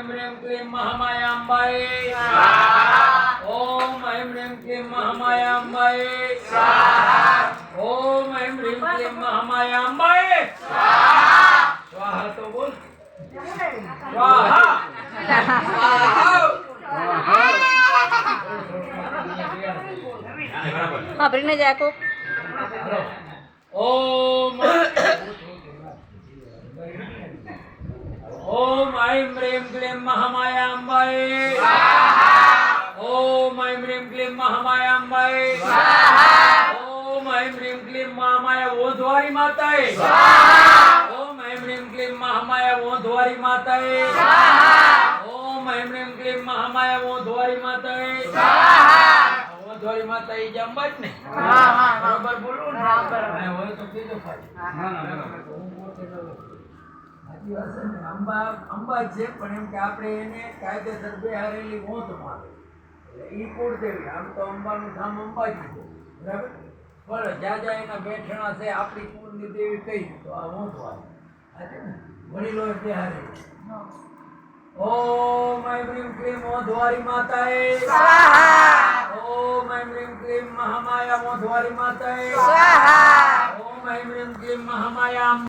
ऐं ह्रीं क्लीं महामायाम्बायै ॐ ऐं ह्रीं क्लीं महामायाम्बायै ॐ ऐं ह्रीं क्लीं महामायाम्बायै स्वाहा तो बोल स्वाहा સાંભળીને જાય કોક ओम ओम ऐं ह्रीं क्लीं महामायाम्बायै ओम ऐं ह्रीं क्लीं महामायाम्बायै ओम ऐं ह्रीं क्लीं महामाया ओंधवारी माताये ओम ऐं ह्रीं क्लीं महामाया ओंधवारी माताये ओम ऐं ह्रीं क्लीं महामाया ओंधवारी माताये ओंधवारी माता ई जंबत ने बराबर बोलो ने मैं होय तो कीधो खाली અંબા અંબા છે પણ એમ કે આપણે એને કાયદેસર બેહારેલી ઓંધ મારે એટલે ઈ કુળદેવી આમ તો અંબાનું ધામ અંબાજી છે બરાબર પણ જ્યાં જ્યાં એના બેઠણા છે આપણી કુળની દેવી કઈ તો આ ઓંધ વાળી આ છે ને વડીલો બેહારેલી ओम ऐं ह्रीं क्लीं ओंधवारी माताये स्वाहा ओम ऐं ह्रीं क्लीं महामाया ओंधवारी माताये स्वाहा ओम ऐं ह्रीं क्लीं महामाया